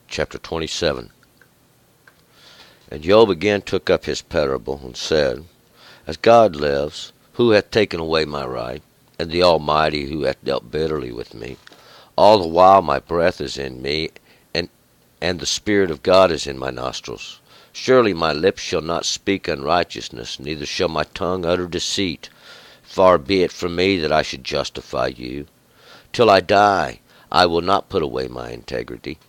chapter 27. And Job again took up his parable, and said, As God lives, who hath taken away my right, and the Almighty who hath dealt bitterly with me, all the while my breath is in me, and, and the Spirit of God is in my nostrils. Surely my lips shall not speak unrighteousness, neither shall my tongue utter deceit. Far be it from me that I should justify you. Till I die, I will not put away my integrity.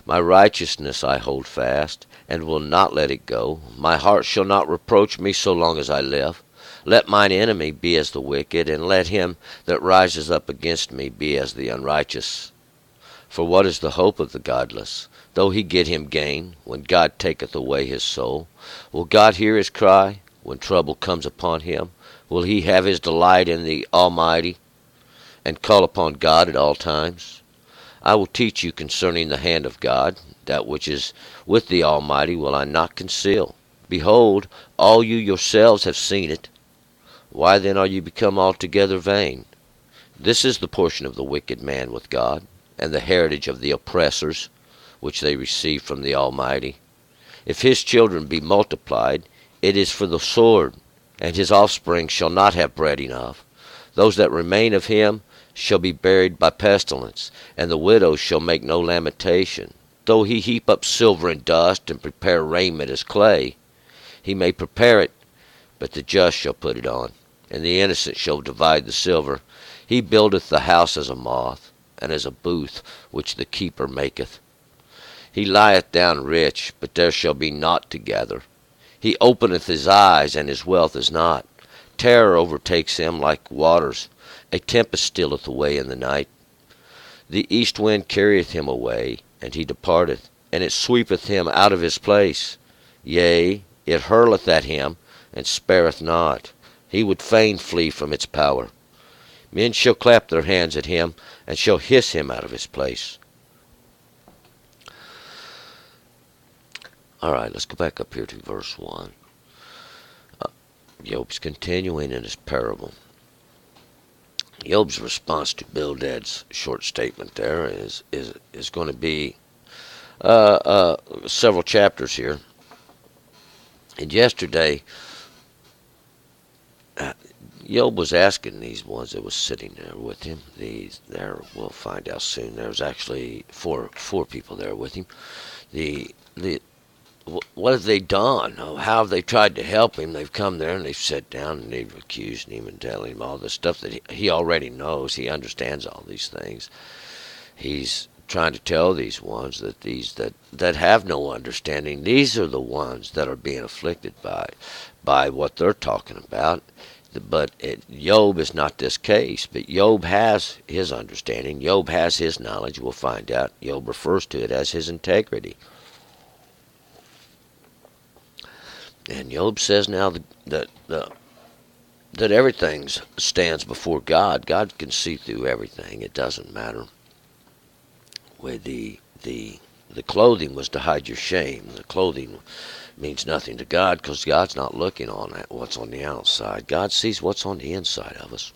My righteousness I hold fast, and will not let it go. My heart shall not reproach me so long as I live. Let mine enemy be as the wicked, and let him that rises up against me be as the unrighteous. For what is the hope of the godless, though he get him gain, when God taketh away his soul? Will God hear his cry, when trouble comes upon him? Will he have his delight in the Almighty, and call upon God at all times? I will teach you concerning the hand of God. That which is with the Almighty will I not conceal. Behold, all you yourselves have seen it. Why then are you become altogether vain? This is the portion of the wicked man with God, and the heritage of the oppressors, which they receive from the Almighty. If his children be multiplied, it is for the sword, and his offspring shall not have bread enough. Those that remain of him shall be buried by pestilence, and the widow shall make no lamentation. Though he heap up silver and dust, and prepare raiment as clay, he may prepare it, but the just shall put it on, and the innocent shall divide the silver. He buildeth the house as a moth, and as a booth which the keeper maketh. He lieth down rich, but there shall be naught to gather. He openeth his eyes, and his wealth is not. Terror overtakes him like waters. A tempest stealeth away in the night. The east wind carrieth him away, and he departeth, and it sweepeth him out of his place. Yea, it hurleth at him, and spareth not. He would fain flee from its power. Men shall clap their hands at him, and shall hiss him out of his place. All right, let's go back up here to verse 1. Job's continuing in his parable. Job's response to Bildad's short statement there is going to be several chapters here. And yesterday, Job was asking these ones that was sitting there with him. We'll find out soon. There was actually four people there with him. What have they done? How have they tried to help him? They've come there and they've sat down and they've accused him and telling him all the stuff that he already knows. He understands all these things. He's trying to tell these ones that have no understanding, these are the ones that are being afflicted by what they're talking about. But Job is not this case. But Job has his understanding. Job has his knowledge. We'll find out. Job refers to it as his integrity. And Job says now that everything stands before God. God can see through everything. It doesn't matter. With the clothing was to hide your shame. The clothing means nothing to God because God's not looking on at what's on the outside. God sees what's on the inside of us.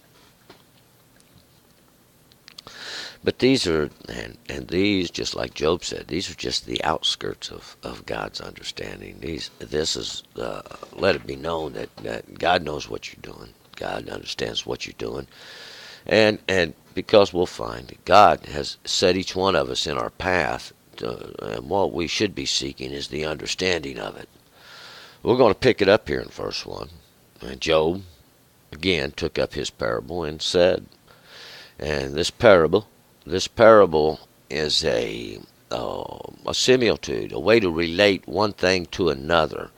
But these are, and these, just like Job said, these are just the outskirts of God's understanding. This is, let it be known that God knows what you're doing. God understands what you're doing. And because we'll find that God has set each one of us in our path, and what we should be seeking is the understanding of it. We're going to pick it up here in verse 1. And Job, again, took up his parable and said, and this parable is a similitude, a way to relate one thing to another.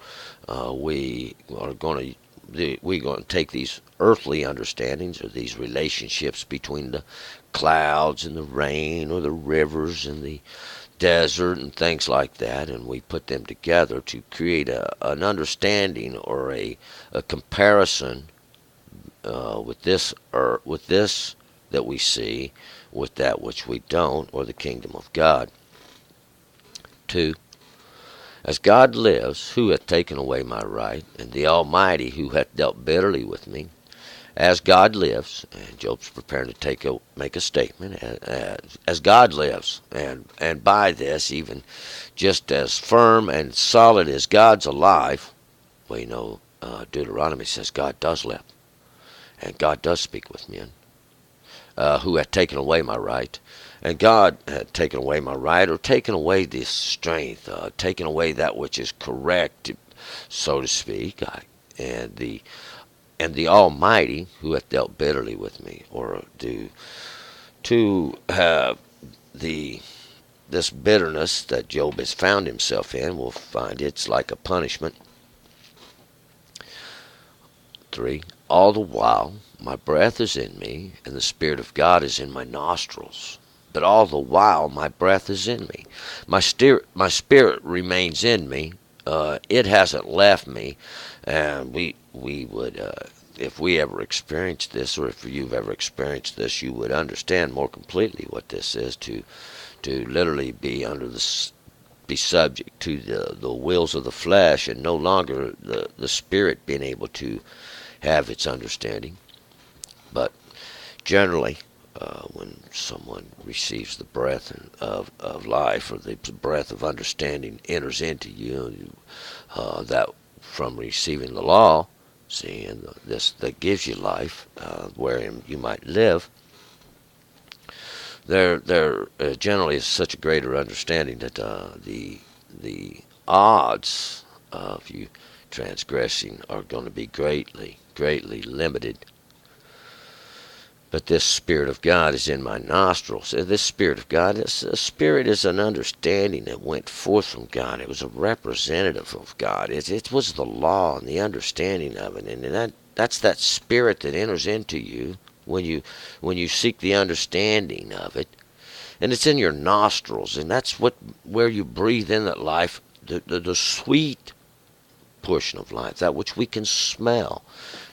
We're going to take these earthly understandings, or these relationships between the clouds and the rain, or the rivers and the desert and things like that, and we put them together to create an understanding or a comparison with this that we see with that which we don't, or the kingdom of God. 2. As God lives, who hath taken away my right, and the Almighty who hath dealt bitterly with me, As God lives, and Job's preparing to make a statement, as God lives, and by this, even just as firm and solid as God's alive, we know Deuteronomy says God does live, and God does speak with men, who had taken away my right. And God had taken away my right, or taken away this strength, taken away that which is correct, so to speak, and the Almighty, who hath dealt bitterly with me, or to have this bitterness that Job has found himself in, will find it's like a punishment. 3. All the while my breath is in me, and the Spirit of God is in my nostrils. But all the while my breath is in me. My spirit remains in me. It hasn't left me. And we would, if we ever experienced this, or if you've ever experienced this, you would understand more completely what this is, to literally be be subject to the wills of the flesh, and no longer the spirit being able to have its understanding. But generally, when someone receives the breath of life, or the breath of understanding enters into you, that from receiving the law, see, and this that gives you life, wherein you might live, there generally is such a greater understanding that the odds of you transgressing are going to be greatly limited. But this Spirit of God is in my nostrils. This Spirit of God, a spirit is an understanding that went forth from God. It was a representative of God. It was the law and the understanding of it. And that's that spirit that enters into you when you seek the understanding of it. And it's in your nostrils. And that's where you breathe in that life, the sweet portion of life, that which we can smell,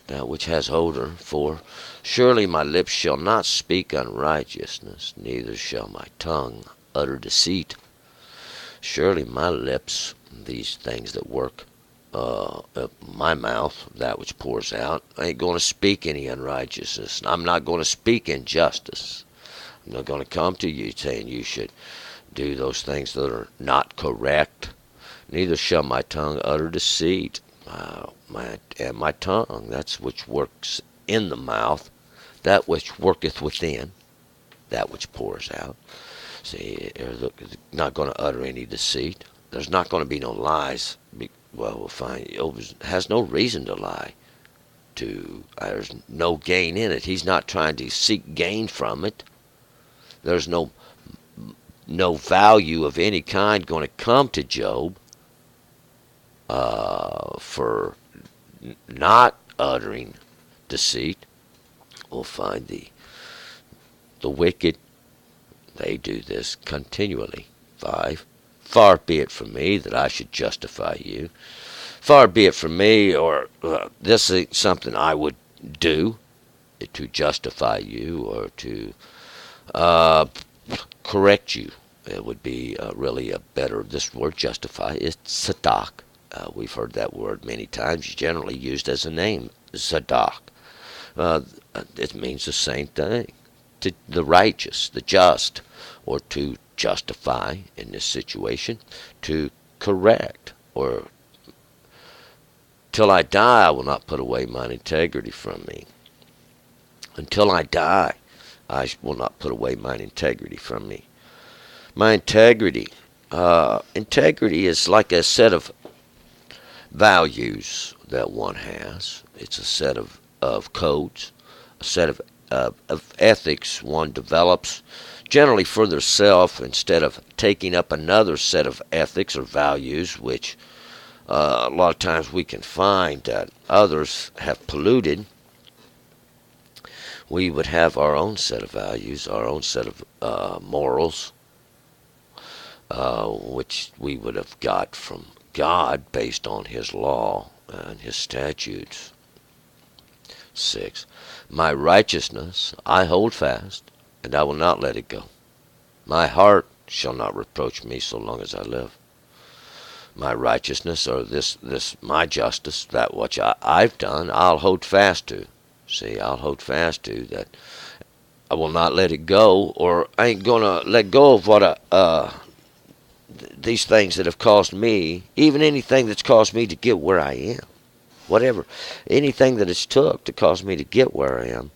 that which has odor. For surely my lips shall not speak unrighteousness, neither shall my tongue utter deceit. Surely my lips, these things that work, my mouth, that which pours out, I ain't going to speak any unrighteousness. I'm not going to speak injustice. I'm not going to come to you saying you should do those things that are not correct. Neither shall my tongue utter deceit. My tongue, that's which works in the mouth, that which worketh within, that which pours out. See, it's not going to utter any deceit. There's not going to be no lies. Well, we'll find it has no reason to lie. There's no gain in it. He's not trying to seek gain from it. There's no value of any kind going to come to Job for not uttering deceit. We'll find the wicked, they do this continually. 5. Far be it from me that I should justify you. Far be it from me, or this is something I would do, to justify you, or to correct you. It would be really a better, this word justify is tzedak. We've heard that word many times, generally used as a name, tzedak. It means the same thing. To the righteous, the just, or to justify in this situation, to correct, or till I die I will not put away mine integrity from me. Until I die, I will not put away mine integrity from me. My integrity is like a set of values that one has. It's a set of codes, a set of ethics one develops, generally for theirself, instead of taking up another set of ethics or values, which a lot of times we can find that others have polluted. We would have our own set of values, our own set of morals, which we would have got from God based on His law and His statutes. 6. My righteousness I hold fast, and I will not let it go. My heart shall not reproach me so long as I live. My righteousness, or this my justice, that which I've done, I'll hold fast to, See, I'll hold fast to that. I will not let it go, or I ain't gonna let go of what these things that have caused me, even anything that's caused me to get where I am, whatever, anything that it's took to cause me to get where I am.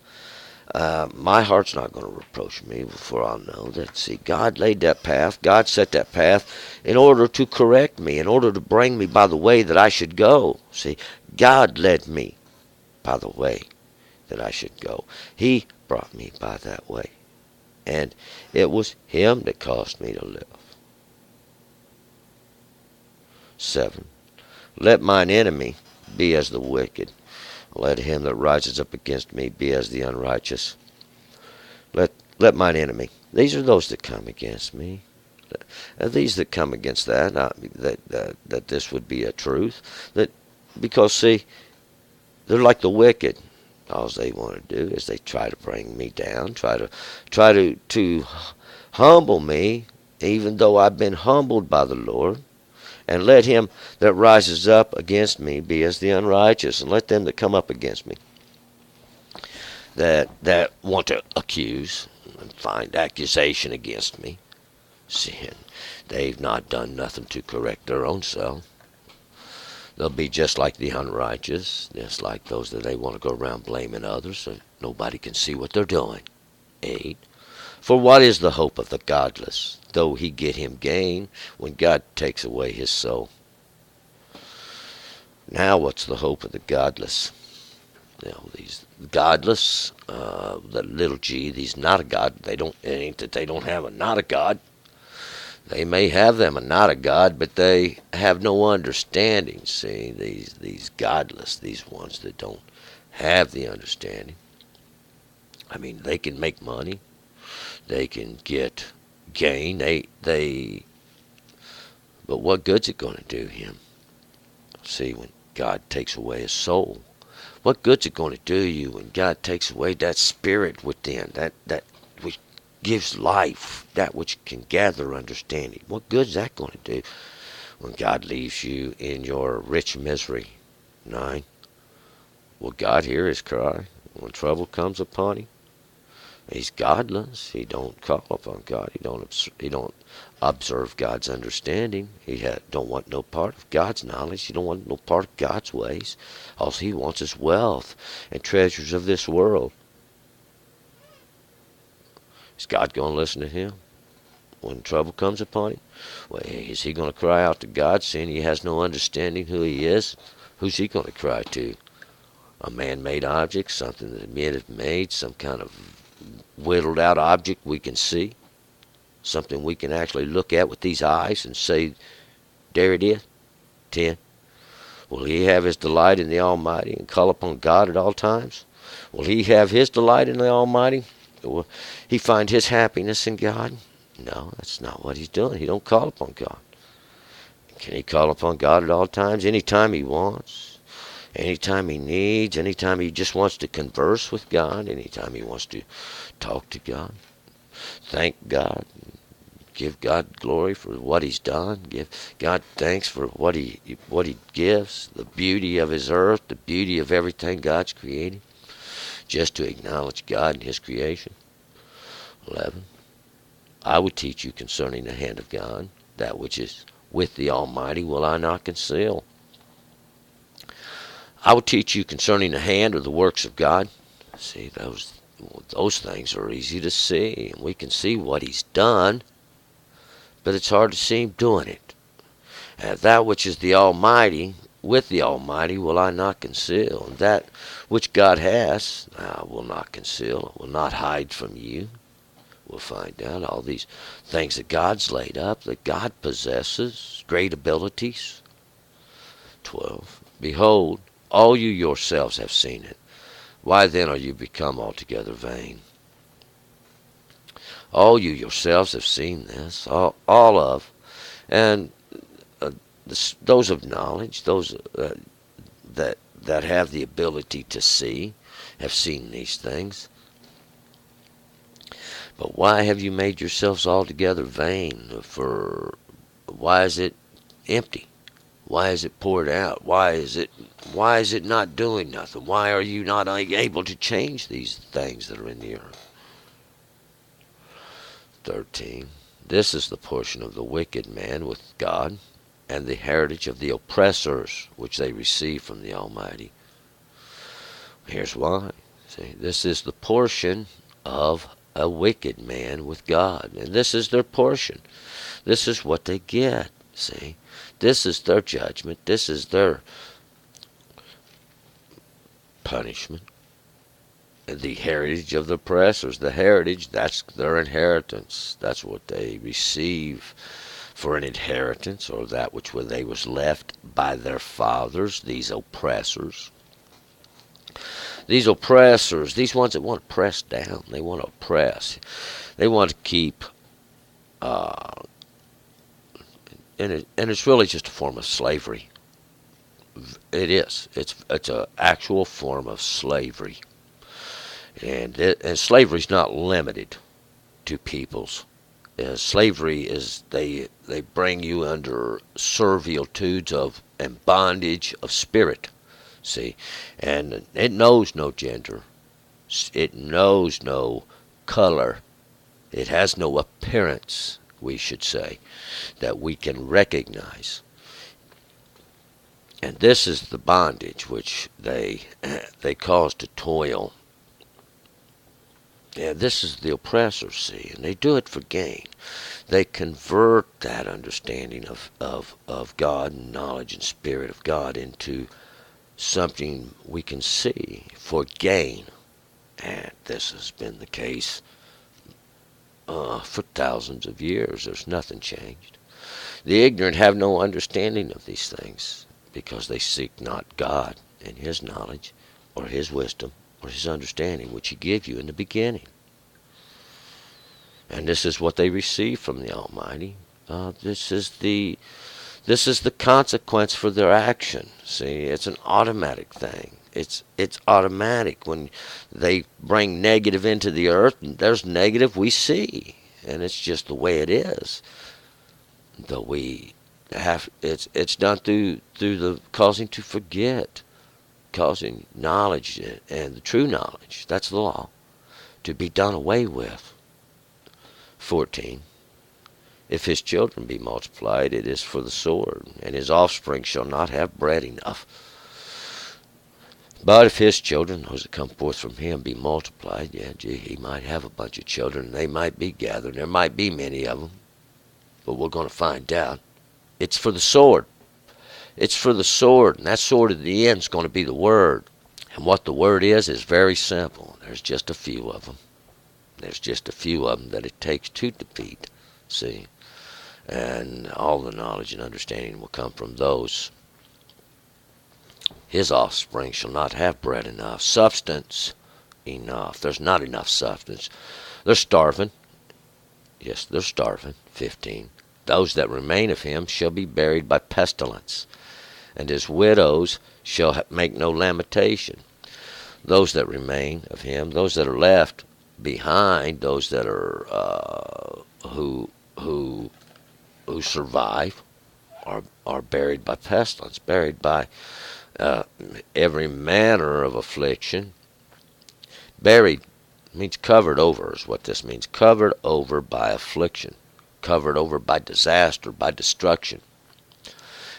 My heart's not going to reproach me, for I'll know that, see, God laid that path. God set that path in order to correct me, in order to bring me by the way that I should go. See, God led me by the way that I should go. He brought me by that way. And it was Him that caused me to live. 7. Let mine enemy be as the wicked. Let him that rises up against me be as the unrighteous. Let mine enemy. These are those that come against me. These that come against that this would be a truth. Because, see, they're like the wicked. All they want to do is they try to bring me down, try to humble me, even though I've been humbled by the Lord. And let him that rises up against me be as the unrighteous. And let them that come up against me, that want to accuse and find accusation against me, seeing they've not done nothing to correct their own self. They'll be just like the unrighteous, just like those that they want to go around blaming others so nobody can see what they're doing. 8. For what is the hope of the godless, though he get him gain, when God takes away his soul? Now what's the hope of the godless? These godless, the little g, these not a god, it ain't that they don't have a not a god. They may have them a not a god, but they have no understanding. See, these godless, these ones that don't have the understanding. I mean, they can make money. They can get gain. But what good's it going to do him? See, when God takes away his soul, what good's it going to do you when God takes away that spirit within, that which gives life, that which can gather understanding? What good's that going to do when God leaves you in your rich misery? 9. Will God hear his cry when trouble comes upon him? He's godless. He don't call upon God. He don't observe God's understanding. He don't want no part of God's knowledge. He don't want no part of God's ways. All he wants is wealth and treasures of this world. Is God going to listen to him when trouble comes upon him? Well, is he going to cry out to God, seeing he has no understanding who he is? Who's he going to cry to? A man-made object, something that men have made, some kind of whittled out object we can see, something we can actually look at with these eyes and say, there it is. 10. Will he have his delight in the Almighty and call upon God at all times? Will he have his delight in the Almighty? Will he find his happiness in God? No, that's not what he's doing. He don't call upon God. Can he call upon God at all times? Anytime he wants, anytime he needs, anytime he just wants to converse with God, anytime he wants to talk to God, thank God, give God glory for what he's done, give God thanks for what he gives, the beauty of his earth, the beauty of everything God's created, just to acknowledge God and his creation. 11. I would teach you concerning the hand of God, that which is with the Almighty will I not conceal. I will teach you concerning the hand or the works of God. See, those things are easy to see, and we can see what he's done, but it's hard to see him doing it. And that which is the Almighty, with the Almighty will I not conceal. And that which God has, I will not conceal, I will not hide from you. We'll find out all these things that God's laid up, that God possesses, great abilities. 12. Behold, all you yourselves have seen it. Why then are you become altogether vain? All you yourselves have seen this, all of, and those of knowledge, those that have the ability to see, have seen these things. But why have you made yourselves altogether vain? For why is it empty? Why is it poured out? Why is it not doing nothing? Why are you not able to change these things that are in the earth? 13. This is the portion of the wicked man with God, and the heritage of the oppressors, which they receive from the Almighty. Here's why. See, this is the portion of a wicked man with God, and this is their portion. This is what they get. See, this is their judgment. This is their punishment. And the heritage of the oppressors. The heritage, that's their inheritance. That's what they receive for an inheritance, or that which they was left by their fathers, these oppressors. These oppressors, these ones that want to press down, they want to oppress. They want to keep, and it's really just a form of slavery. It is. It's an actual form of slavery. And slavery is not limited to peoples. Slavery is they bring you under servitude of and bondage of spirit. See, and it knows no gender. It knows no color. It has no appearance, we should say, that we can recognize. And this is the bondage which they cause to toil. And this is the oppressors, see, and they do it for gain. They convert that understanding of God and knowledge and spirit of God into something we can see for gain. And this has been the case for thousands of years. There's nothing changed. The ignorant have no understanding of these things, because they seek not God and His knowledge, or His wisdom, or His understanding, which He gave you in the beginning. And this is what they receive from the Almighty. This is the consequence for their action. See, it's an automatic thing. It's automatic when they bring negative into the earth, and there's negative we see, and it's just the way it is. Though we have, it's done through the causing to forget, causing knowledge and the true knowledge. That's the law, to be done away with. 14. If his children be multiplied, it is for the sword, and his offspring shall not have bread enough. But if his children, those that come forth from him, be multiplied, he might have a bunch of children, and they might be gathered. There might be many of them, but we're going to find out. It's for the sword. It's for the sword, and that sword at the end is going to be the Word. And what the Word is very simple. There's just a few of them. There's just a few of them that it takes to defeat. See? And all the knowledge and understanding will come from those. His offspring shall not have bread enough, substance enough. There's not enough substance. They're starving. Yes, they're starving. 15. Those that remain of him shall be buried by pestilence, and his widows shall make no lamentation. Those that remain of him, those that are left behind, those that are who survive, are buried by pestilence, buried by every manner of affliction. Buried means covered over is what this means. Covered over by affliction. Covered over by disaster, by destruction.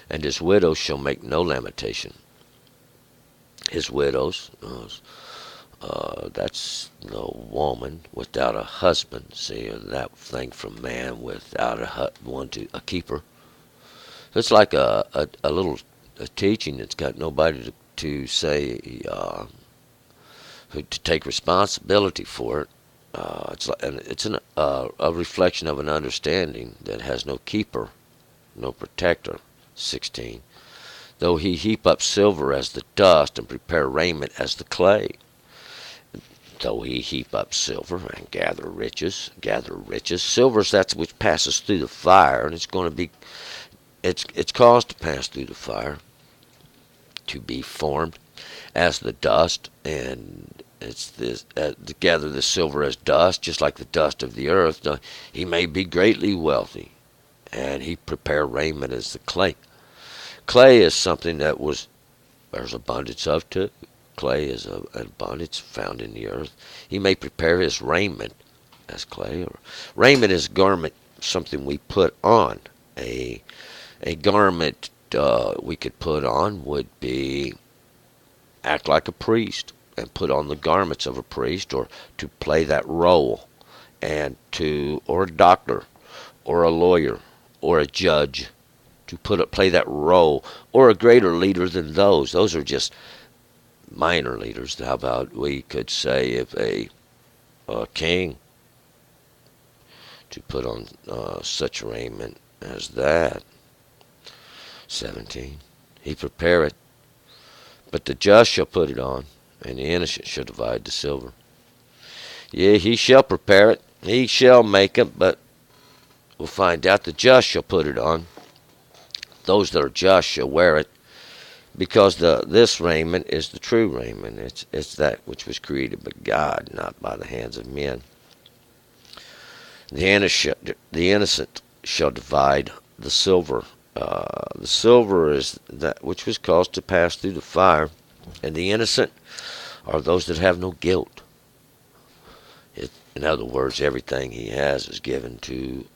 And his widows shall make no lamentation. His widows, that's the woman without a husband. See, that thing from man without a keeper. It's like a little teaching that's got nobody to say, to take responsibility for it. It's a reflection of an understanding that has no keeper, no protector. 16. Though he heap up silver as the dust and prepare raiment as the clay. Though he heap up silver and gather riches. Silver's that which passes through the fire, and it's caused to pass through the fire, to be formed as the dust, and it's this to gather the silver as dust, just like the dust of the earth. He may be greatly wealthy, and he prepare raiment as the clay. Clay is something that there's abundance of too. Clay is an abundance found in the earth. He may prepare his raiment as clay. Or raiment is garment, something we put on. A garment we could put on would be act like a priest and put on the garments of a priest, or to play that role, or a doctor, or a lawyer, or a judge, to play that role, or a greater leader than those. Those are just minor leaders. How about we could say if a king to put on such raiment as that. 17. He prepare it, but the just shall put it on, and the innocent shall divide the silver. Yea, he shall prepare it, he shall make it, but we'll find out the just shall put it on. Those that are just shall wear it, because this raiment is the true raiment. It's that which was created by God, not by the hands of men. The innocent shall divide the silver. The silver is that which was caused to pass through the fire, and the innocent are those that have no guilt. In other words, everything he has is given to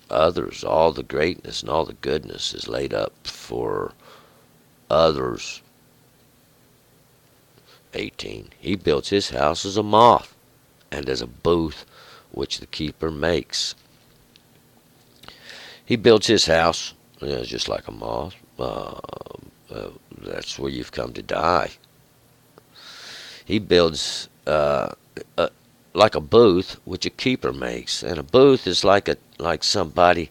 others. All the greatness and all the goodness is laid up for others. 18. He builds his house as a moth, and as a booth which the keeper makes. He builds his house just like a moth. That's where you've come to die. He builds like a booth which a keeper makes, and a booth is like somebody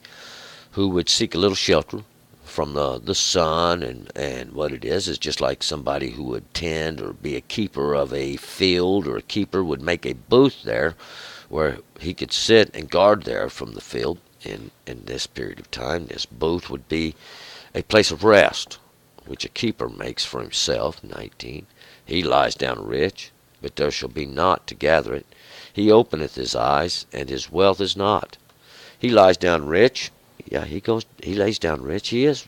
who would seek a little shelter from the sun, and what it is just like somebody who would tend or be a keeper of a field, or a keeper would make a booth there where he could sit and guard there from the field. In this period of time, this booth would be a place of rest, which a keeper makes for himself. 19. He lies down rich, but there shall be naught to gather it. He openeth his eyes, and his wealth is not. He lies down rich. Yeah, he lays down rich. He is,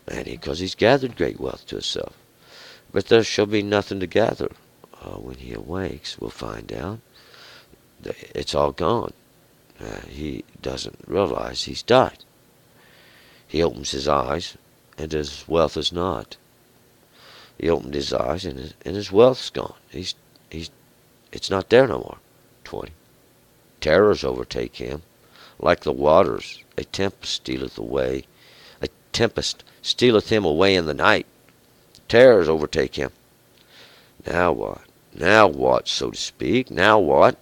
man, because he's gathered great wealth to himself. But there shall be nothing to gather. When he awakes, we'll find out that it's all gone. He doesn't realize he's died. He opens his eyes, and his wealth is not. He opened his eyes, and his wealth's gone. It's not there no more. 20. Terrors overtake him, like the waters. A tempest stealeth away. A tempest stealeth him away in the night. Terrors overtake him. Now what? Now what, so to speak? Now what?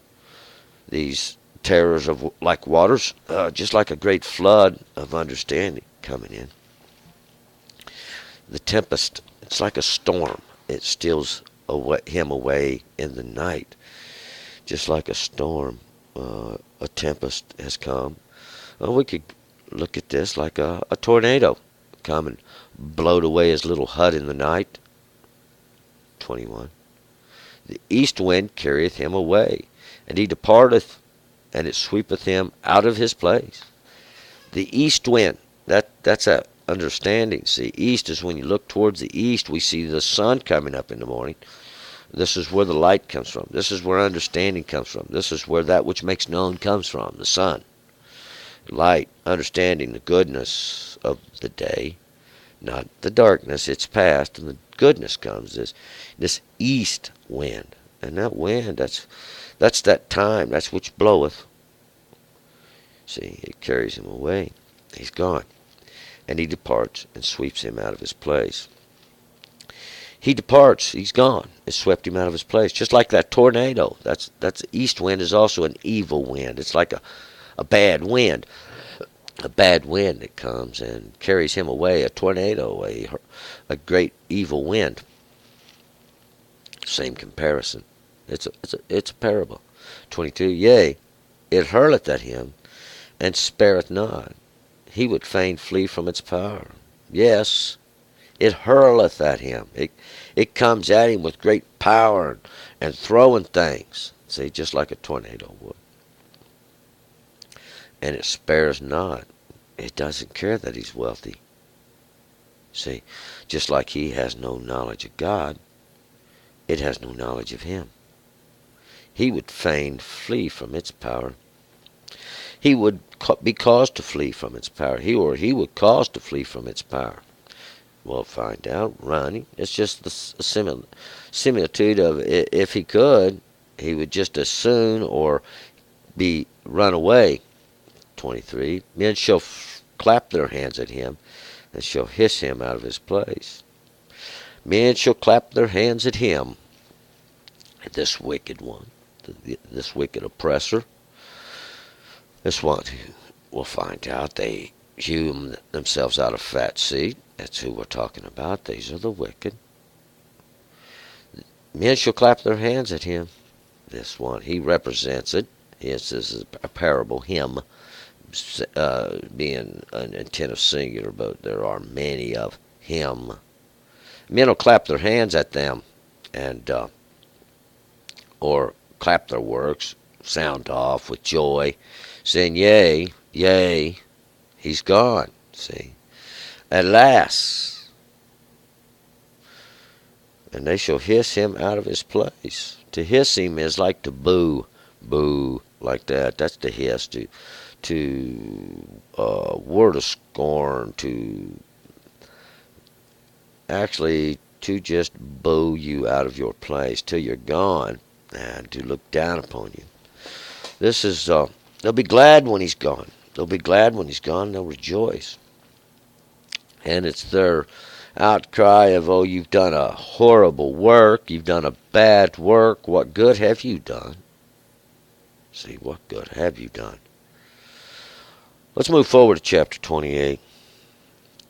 These terrors of like waters, just like a great flood of understanding coming in. The tempest, it's like a storm. It steals him away in the night. Just like a storm, a tempest has come. We could look at this like a tornado come and blowed away his little hut in the night. 21. The east wind carrieth him away, and he departeth, and it sweepeth him out of his place. The east wind, that's a understanding. See, east is when you look towards the east, we see the sun coming up in the morning. This is where the light comes from. This is where understanding comes from. This is where that which makes known comes from, the sun. Light, understanding, the goodness of the day, not the darkness. It's past, and the goodness comes, this east wind. And that wind, that's that time, that's which bloweth. See, it carries him away. He's gone. And he departs and sweeps him out of his place. He departs, he's gone. It swept him out of his place. Just like that tornado. That's east wind is also an evil wind. It's like a bad wind. A bad wind that comes and carries him away. A tornado, a great evil wind. Same comparison. It's a parable. 22. Yea, it hurleth at him, and spareth not. He would fain flee from its power. Yes, it hurleth at him. It comes at him with great power and throwing things. See, just like a tornado would. And it spares not. It doesn't care that he's wealthy. See, just like he has no knowledge of God, it has no knowledge of him. He would fain flee from its power. He would be caused to flee from its power. He would cause to flee from its power. We'll find out. Running. It's just the similitude of if he could, he would just as soon or be run away. 23. Men shall clap their hands at him and shall hiss him out of his place. Men shall clap their hands at him, at this wicked one, this wicked oppressor. This one, we'll find out, they hew themselves out of fat seed. That's who we're talking about. These are the wicked. Men shall clap their hands at him. This one, he represents it. This is a parable, him being an intentive singular, but there are many of him. Men will clap their hands at them, and or clap their works, sound off with joy, saying, "Yea, yea, he's gone." See, at last, and they shall hiss him out of his place. To hiss him is like to boo, boo, like that. That's to hiss. To word of scorn. To actually to just boo you out of your place till you're gone, and to look down upon you. This is. They'll be glad when he's gone. They'll be glad when he's gone. They'll rejoice. And it's their outcry of, "Oh, you've done a horrible work. You've done a bad work. What good have you done?" See, what good have you done? Let's move forward to chapter 28.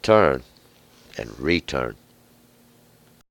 Turn and return.